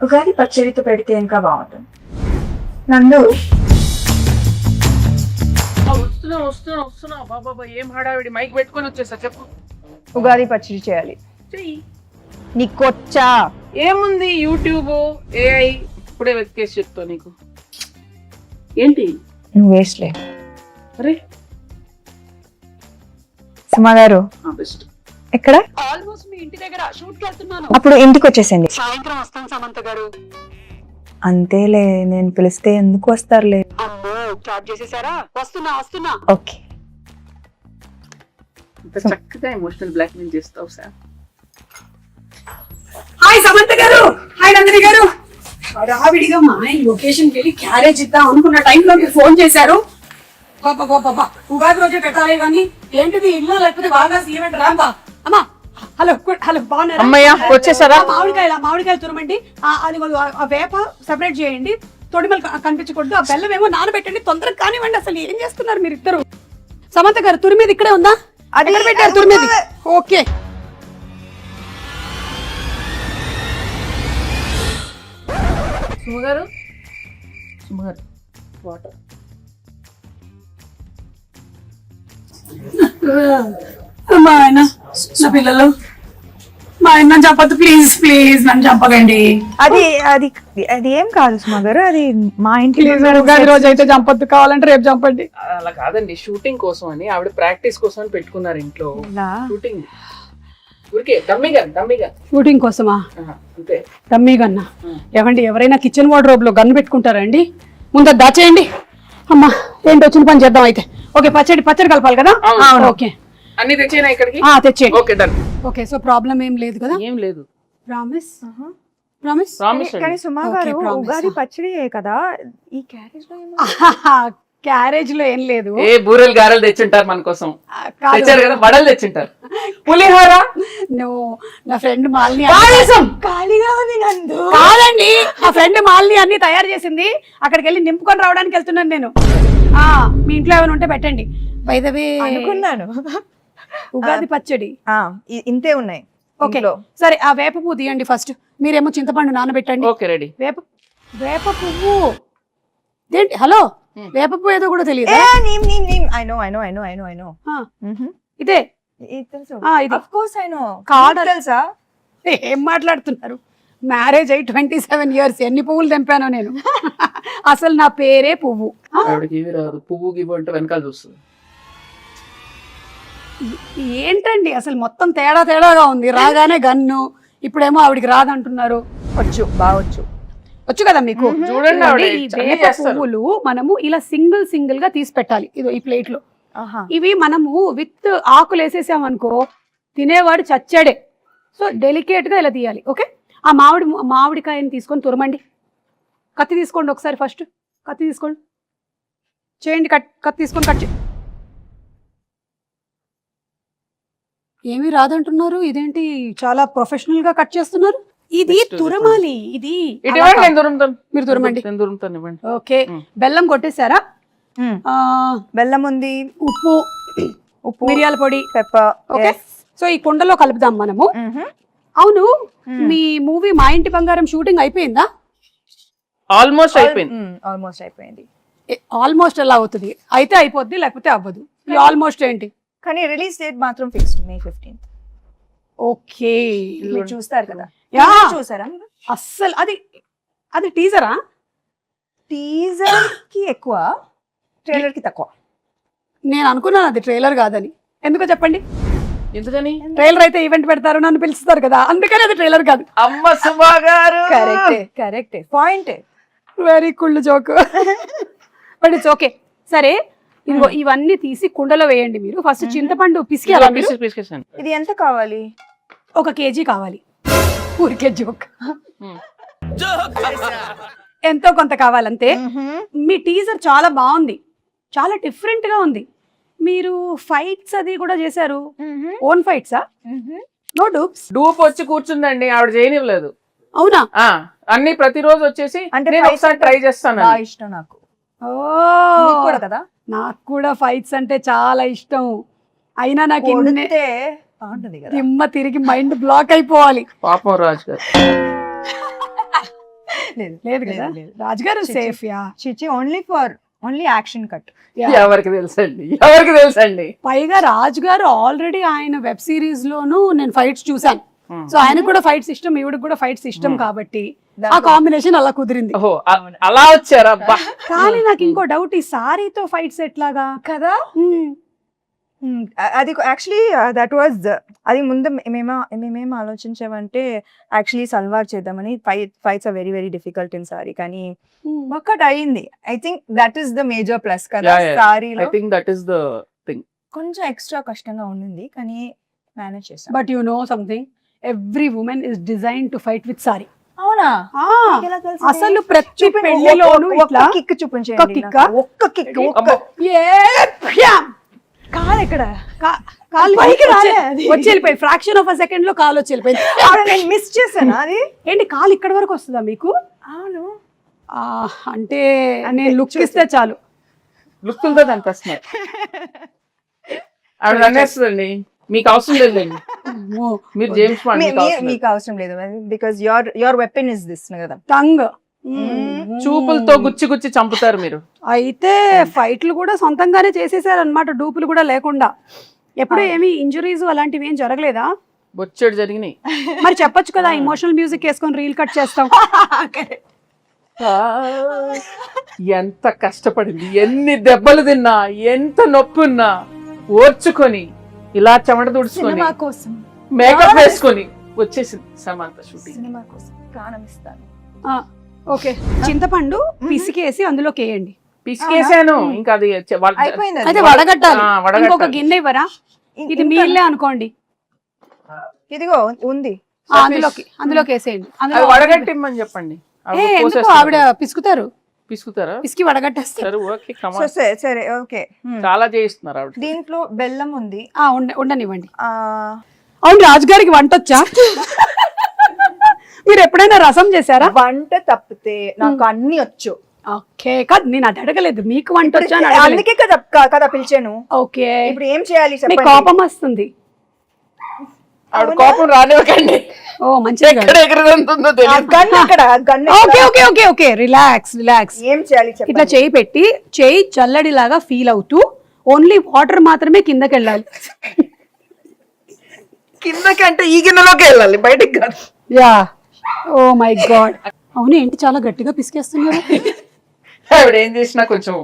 ఉగాది పచ్చడితో పెడితే ఇంకా బాగుంటుంది. నందు వస్తున్నా బాబా ఏం హడావిడి, మైక్ పెట్టుకొని వచ్చేసా. చెప్పు. ఉగాది పచ్చడి చేయాలి. చెయ్యి. నీకొచ్చా? ఏముంది, యూట్యూబ్, ఏఐ ఇప్పుడే వెతికేసి చెప్తా నీకు. ఏంటి నువ్వు వేస్ట్లే. అరే సుమా గారు బెస్ట్. ఎక్కడ? ఆల్మోస్ట్ మీ ఇంటి దగ్గర షూట్ వెళ్తున్నాను. అప్పుడు ఇంటికి వచ్చేసండి. సాయంత్రం వస్తాను సమంత గారు. అంతేలే, నేను పిలిస్తే ఎందుకు వస్తారులే. అమ్మో స్టార్ట్ చేసేసారా? వస్తున్నా. ఓకే. ఇంత చక్కగా ఎమోషనల్ బ్లాక్మెయిల్ చేస్తావు సార్. హాయ్ సమంత గారు, హాయ్ నందిని గారు. హడావిడిగా మా ఆయన లొకేషన్కి వెళ్ళి క్యారేజ్ ఇద్దాం అనుకున్న టైంలో మీరు ఫోన్ చేశారు. బాబా ఉగాది రోజే పెట్టాలి కానీ ఏంటిది ఇల్లు లేకపోతే బాగా ఈవెంట్ రాంబా. అమ్మా హలో బాగున్నారా? అమ్మయ్య వచ్చేసారా? మామిడికాయలు తురమండి. అది ఆ వేప సెపరేట్ చేయండి, తొడిమలు కనిపించకూడదు. ఆ బెల్లం ఏమో నానబెట్టండి, తొందరగా కానివ్వండి. అసలు ఏం చేస్తున్నారు మీరు ఇద్దరు? సమంత గారు తురిమేది ఇక్కడే ఉందా? అది ఎక్కడ పెట్టారు తురిమేది? ఓకే. సుమగారు వాటర్. మా ఆయన నా పిల్లలు, మా ఆయన నన్ను చంపద్దు ప్లీజ్ నన్ను చంపకండి. అది అది అది ఏం కాదు సుమా గారు, అది మా ఇంటి ఉగాది రోజు అయితే చంపద్దు, కావాలంటే రేపు చంపండి. అలా కాదండి, షూటింగ్ కోసం అని ఆవిడ ప్రాక్టీస్ కోసం అని పెట్టుకున్నారు ఇంట్లో. షూటింగ్ ఊరికే డమ్మీగా షూటింగ్ కోసమా? అంతే. డమ్మీ గన్నా? ఏమండి, ఎవరైనా కిచెన్ వార్డ్రోబ్ లో గన్ పెట్టుకుంటారండి? ముందు దాచేయండి. అమ్మా ఏంటి, వచ్చిన పని చేద్దాం అయితే. ఓకే, పచ్చడి కలపాలి కదా? ఓకే, అన్ని తెచ్చేనా ఇక్కడికి? తెచ్చే. Okay done. Okay, so problem ఏం లేదు కదా? ఏం లేదు. ప్రామిస్. కానీ సుమా గారు ఉగాది పచ్చడి కదా, ఈ క్యారేజ్ లో క్యారేజ్ లో ఏం లేదు. ఏ బూరెలు గారెలు తెచ్చుంటారు మన కోసం, తెచ్చారు కదా, వడలు తెచ్చుంటారు, పులిహోర. నా ఫ్రెండ్ మాలిని ఖాళీగా ఉంది నందు. కాదండి, నా ఫ్రెండ్ మాలిని అన్ని తయారు చేసింది, అక్కడికి వెళ్ళి నింపుకొని రావడానికి వెళ్తున్నాను నేను. మీ ఇంట్లో ఏమైనా ఉంటే పెట్టండి. బై ద వే అనుకున్నాను ఉగాది పచ్చడి ఇంతే ఉన్నాయి. ఓకే సరే, ఆ వేప పువ్వు తీయండి ఫస్ట్. మీరేమో చింతపండు నానబెట్టండి. Okay ready. వేప పువ్వు ఏంటి? హలో, వేప పువ్వు ఏదో కూడా తెలియదు. ఇదే తెలుసా? ఏం మాట్లాడుతున్నారు? మ్యారేజ్ అయి 27 years, ఎన్ని పువ్వులు తెంపానో నేను. అసలు నా పేరే పువ్వు. పువ్వు గివ్వు అంటే వెనకాల చూస్తుంది. ఏంటండి అసలు మొత్తం తేడాగా ఉంది. రాగానే గన్ను, ఇప్పుడేమో ఆవిడికి రాదంటున్నారు. వచ్చు కదా మీకు. చూడండి, ఈ వేప పువ్వులు మనము ఇలా సింగిల్ గా తీసి పెట్టాలి. ఇదో ఈ ప్లేట్ లో. ఇవి మనము విత్ ఆకులు వేసేసామనుకో తినేవాడు చచ్చాడే. సో డెలికేట్ గా ఇలా తీయాలి. ఓకే, ఆ మామిడికాయని తీసుకొని తురమండి. కత్తి తీసుకోండి ఒకసారి, ఫస్ట్ కత్తి తీసుకోండి, చేయండి. కత్తి తీసుకొని కట్ చేయండి. ఏమీ రాదంటున్నారు, ఇదేంటి చాలా ప్రొఫెషనల్ గా కట్ చేస్తున్నారు? ఇది తురమాలి. ఇది మీరు తురమండి. ఓకే, బెల్లం కొట్టేశారా? బెల్లం ఉంది, ఉప్పు, మిరియాల పొడి, పెప్పర్. ఓకే, సో ఈ కుండలో కలుపుదాం మనము. అవును, మీ మూవీ మా ఇంటి బంగారం షూటింగ్ అయిపోయిందా? ఆల్మోస్ట్ అయిపోయింది. ఆల్మోస్ట్ ఎలా అవుతుంది? అయితే అయిపోద్ది, లేకపోతే అవ్వదు. ఆల్మోస్ట్ ఏంటి? కానీ రిలీజ్ డేట్ మాత్రం ఫిక్స్డ్ May 15th. ఓకే, మీరు చూస్తారు కదా? చూసారా? అస్సలు అది టీజరా? టీజర్ కి ఎక్కువ, ట్రైలర్ కి తక్కువ. నేను అనుకున్నాను అది ట్రైలర్ కాదని. ఎందుకో చెప్పండి. ఎందుకని? ట్రైలర్ అయితే ఈవెంట్ పెడతారు, నన్ను పిలుస్తారు కదా, అందుకని అది ట్రైలర్ కాదు. అమ్మ సుమా గారు, కరెక్టే పాయింట్. వెరీ కుళ్ళు జోక్. But it's okay. సరే, ఇదిగో ఇవన్నీ తీసి కుండలో వేయండి. మీరు ఫస్ట్ చింతపండు పిసికేయాలా? ఇది ఎంత కావాలి? 1 kg కావాలి. ఊరికే జోక్. ఎంతో కొంత కావాలంతే. మీ టీజర్ చాలా బాగుంది, చాలా డిఫరెంట్ గా ఉంది. మీరు ఫైట్స్ అది కూడా చేశారు. ఓన్ ఫైట్సా? No dupes? డూప్ వచ్చి కూర్చుందండి, ఆవిడ చేయనివ్వలేదు. అవునా? అన్ని ప్రతిరోజు వచ్చేసి అంటే ఒకసారి ట్రై చేస్తాను. ఇష్టం నాకు. కూడా కదా, నాకు కూడా ఫైట్స్ అంటే చాలా ఇష్టం. అయినా నాకు దిమ్మ తిరిగి మైండ్ బ్లాక్ అయిపోవాలి. పాపం రాజు గారు. లేదు కదా రాజుగారు సేఫ్ యా చిచి ఓన్లీ యాక్షన్ కట్. ఎవరికి తెలుసండి పైగా రాజుగారు ఆల్రెడీ ఆయన వెబ్ సిరీస్ లోను నేను ఫైట్స్ చూసాను. సో ఆయనకు కూడా ఫైట్స్ ఇష్టం, ఈవిడకి కూడా ఫైట్స్ ఇష్టం కాబట్టి ఆ కాంబినేషన్ అలా కుదిరింది. అలా వచ్చారా? కానీ నాకు ఇంకో డౌట్, ఈ సారీతో ఫైట్స్ ఎట్లాగా కదా? అది యాక్చువల్లీ దట్ వాజ్ అది ముందు మేమేం ఆలోచించామంటే యాక్చువల్లీ సల్వార్ చేద్దామని. Fights are very very difficult in sari, కానీ ఒక్కటి అయింది. I think that is the major plus కదా సారీలో. I think that is the thing. కొంచెం ఎక్స్ట్రా కష్టంగా ఉండింది కానీ మేనేజ్ చేసాం. But you know something, every women is design to fight with sari. అవునా? అసలు ప్రతి పెళ్లిలోనూ ఇట్లా కిక్ చూపించండి. ఒక్క కిక్ కాలు ఎక్కడ? వచ్చి వెళ్ళిపోయింది. ఫ్రాక్షన్ ఆఫ్ అ సెకండ్ లో కాలు వచ్చి వెళ్ళిపోయింది. నేను మిస్ చేశాను. అది ఏంటి కాలు ఇక్కడ వరకు వస్తుందా మీకు? అవును. అంటే నేను లుక్ ఇస్తే చాలు లుక్తో అనిపిస్తున్నారు. ఆవిడ అనేస్తుందండి, మీకు అవసరం లేదండి, మీరు జేమ్స్ బాండ్, మీకు అవసరం లేదు because your weapon is this కదా, టంగ్. చూపులతో గుచ్చి చంపుతారు మీరు. అయితే ఫైట్లు కూడా సొంతంగానే చేసేసారు అనమాట, డూపులు కూడా లేకుండా. ఎప్పుడు ఏమి ఇంజురీస్ అలాంటివి ఏం జరగలేదా? బొచ్చెడు జరిగినాయి. మరి చెప్పొచ్చు కదా, ఇమోషనల్ మ్యూజిక్ వేసుకొని రీల్ కట్ చేస్తాం. ఎంత కష్టపడింది, ఎన్ని దెబ్బలు తిన్నా, ఎంత నొప్పి ఉన్నా ఓర్చుకొని ఇలా చెమట తుడుచుకొని మేకప్ వేసుకొని వచ్చేసింది సమంత షూటింగ్. సినిమా కోసం ప్రాణం ఇస్తాను. ఓకే, చింతపండు పిసికేసి అందులోకి వేయండి. పిసికేసాను, ఇంకా అది అయిపోయింది. అయితే వడగట్టాలి. ఇంకొక గిన్నె ఇవ్వరా? ఇది మీళ్ళే అనుకోండి. ఇదిగో ఉంది, అందులోకి వేసేయండి. వడగట్టిమ్మని చెప్పండి. ఎందుకు ఆవిడ పిసుకుతారా? పిసికి వడగట్టేస్తారు. సరే ఓకే. చాలా చేయిస్తున్నారు ఆవిడ. దీంట్లో బెల్లం ఉంది, ఉండనివ్వండి. అవును, రాజుగారికి వంట వచ్చా? మీరు ఎప్పుడైనా రసం చేశారా? వంట తప్పితే నాకు అన్ని వచ్చు. ఓకే, కాదు నేను అది అడగలేదు, మీకు వంట వచ్చా? అందుకే కదా పిలిచాను. ఓకే, ఇప్పుడు ఏం చేయాలి? కోపం వస్తుంది. ఆవిడ కోపం రానివ్వకండి. ఓ మంచిది. రిలాక్స్. ఏం చేయాలి? ఇట్లా చేయి పెట్టి, చేయి చల్లడిలాగా ఫీల్ అవుతూ ఓన్లీ వాటర్ మాత్రమే కిందకి వెళ్ళాలి. కిందకి అంటే ఈ గిన్నెలోకి వెళ్ళాలి, బయటికి కాదు. Yeah, oh my god. అవును, ఏంటి చాలా గట్టిగా పిసికేస్తున్నారు? ఆవిడ ఏం చేసినా కొంచెం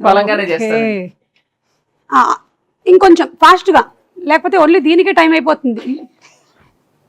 బలంగానే చేస్తారు. ఇంకొంచెం ఫాస్ట్ గా, లేకపోతే ఓన్లీ దీనికే టైం అయిపోతుంది.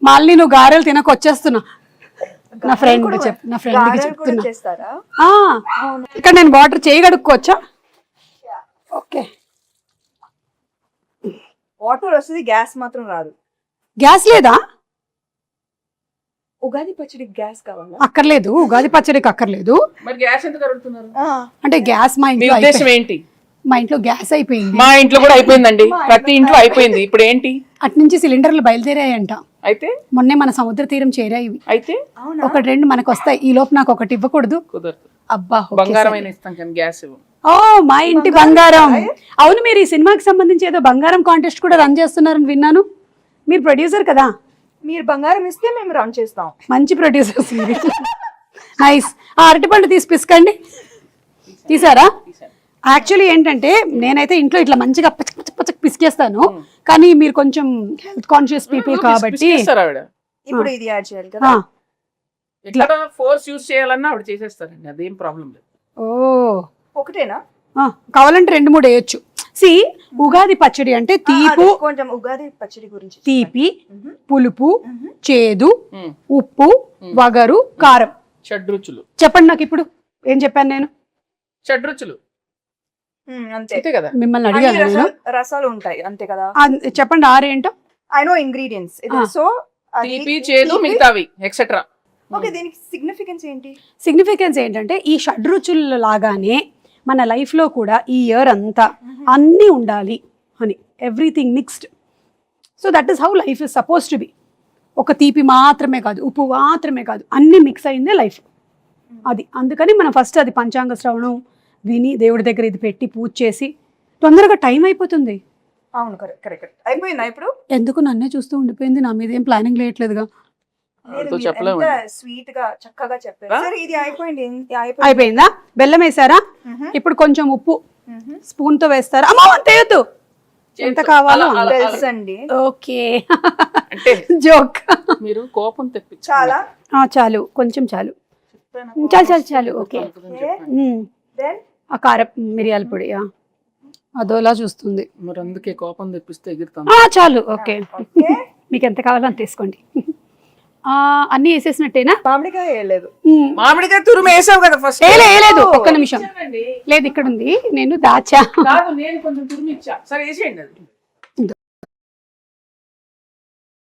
మళ్ళీ నువ్వు గారెలు తినక వచ్చేస్తున్నా. నా ఫ్రెండ్కి చెప్తున్నా. ఇక్కడ నేను వాటర్ చేయగడుక్కోవచ్చా? ఓకే, వాటర్ వస్తుంది, గ్యాస్ మాత్రం రాదు. గ్యాస్ లేదా? ఉగాది పచ్చడికి గ్యాస్ కావాలా? అక్కర్లేదు, ఉగాది పచ్చడికి అక్కర్లేదు. మరి గ్యాస్ ఎందుకు అడుగుతున్నారు? అంటే గ్యాస్ మా ఇంట్లో ఉద్దేశం ఏంటి? మా ఇంట్లో గ్యాస్ అయిపోయింది. మా ఇంట్లో కూడా అయిపోయిందండి, ప్రతి ఇంట్లో అయిపోయింది. ఇప్పుడు ఏంటి? అటు నుంచి సిలిండర్లు బయలుదేరాయంట. అయితే మొన్నే మన సముద్ర తీరం చేరాయి. అయితే ఒకటి రెండు మనకు వస్తాయి. ఈ లోపు నాకు ఒకటి ఇవ్వకూడదు? కుదరదు. అబ్బా, బంగారం అయినా ఇస్తాం కానీ గ్యాస్ ఇవ్వం. ఓ, మా ఇంటి బంగారం. అవును, మీరు ఈ సినిమాకి సంబంధించి ఏదో బంగారం కాంటెస్ట్ కూడా రన్ చేస్తున్నారని విన్నాను. మీరు ప్రొడ్యూసర్ కదా? మీరు బంగారం ఇస్తే మేము రన్ చేస్తాం. మంచి ప్రొడ్యూసర్స్. నైస్. ఆ అరటిపండు తీసి పిసకండి. తీసారా? యాక్చువల్లీ ఏంటంటే నేనైతే ఇంట్లో ఇట్లా మంచిగా పచ్చక్ పిసికేస్తాను, కానీ మీరు కొంచెం హెల్త్ కాన్షియస్ పీపుల్ కాబట్టి ఇప్పుడు ఇది యాడ్ చేయాలి కదా. ఇట్లా ఫోర్స్ యూస్ చేయాలన్నా ఆవిడ చేసేస్తారండి, అదేం ప్రాబ్లం లేదు. ఓ, ఒకటేనా? కావాలంటే 2-3 వేయొచ్చు. ఉగాది పచ్చడి అంటే తీపు, కొంచెం ఉగాది పచ్చడి గురించి తీపి, పులుపు, చేదు, ఉప్పు, వగరు, కారం, షడ్రుచులు. చెప్పండి నాకు ఇప్పుడు. ఏం చెప్పాను నేను? షడ్రుచులు అంతే కదా. మిమ్మల్ని అడిగాను. రసాలు ఉంటాయి అంతే కదా. చెప్పండి 6 ఏంటో. I know ingredients. సో తీపి, చేదు, మిగతావి ఎక్సెట్రా. ఓకే, దీనికి సిగ్నిఫికెన్స్ ఏంటి? సిగ్నిఫికెన్స్ ఏంటంటే ఈ షడ్రుచుల లాగానే మన లైఫ్లో కూడా ఈ ఇయర్ అంతా అన్నీ ఉండాలి అని, everything mixed. So that is how life is suppose to be. ఒక తీపి మాత్రమే కాదు, ఉప్పు మాత్రమే కాదు, అన్నీ మిక్స్ అయిందే లైఫ్. అది అందుకని మనం ఫస్ట్ అది పంచాంగ శ్రవణం విని దేవుడి దగ్గర ఇది పెట్టి పూజ చేసి తొందరగా టైం అయిపోతుంది. అవును, కరెక్ట్. అయిపోయిందా ఇప్పుడు? ఎందుకు నన్నే చూస్తూ ఉండిపోయింది? నా మీద ఏం ప్లానింగ్ లేయట్లేదుగా. వాళ్ళతో చెప్పలేము. స్వీట్ గా చక్కగా చెప్పారు. సరే ఇది అయిపోయింది. అయిపోయిందా? బెల్లం వేసారా? ఇప్పుడు కొంచెం ఉప్పు స్పూన్ తో వేస్తారా? అమ్మో అంతేయద్దు, ఎంత కావాలో తెలుసండి. ఓకే అంటే జోక్. మీరు కోపం తెప్పించి చాలా చాలు, కొంచెం చాలు, చాలు చాలు చాలు. ఓకే. దెన్ ఆ కారం మిరియాల పొడి అదోలా చూస్తుంది. మరి అందుకే కోపం తెప్పిస్తే ఎగురుతాం. చాలు. ఓకే, మీకు ఎంత కావాలో అంత తీసుకోండి. అన్ని వేసేసినట్టేనా? మామిడికాయ వేయలేదు. మామిడికాయ తురుము వేసావు కదా ఫస్ట్. లేదు, ఒక్క నిమిషం. లేదు, ఇక్కడ ఉంది, నేను దాచా. కాదు, నేను కొంచెం తురుము ఇచ్చా. సరే వేసేయండి అది.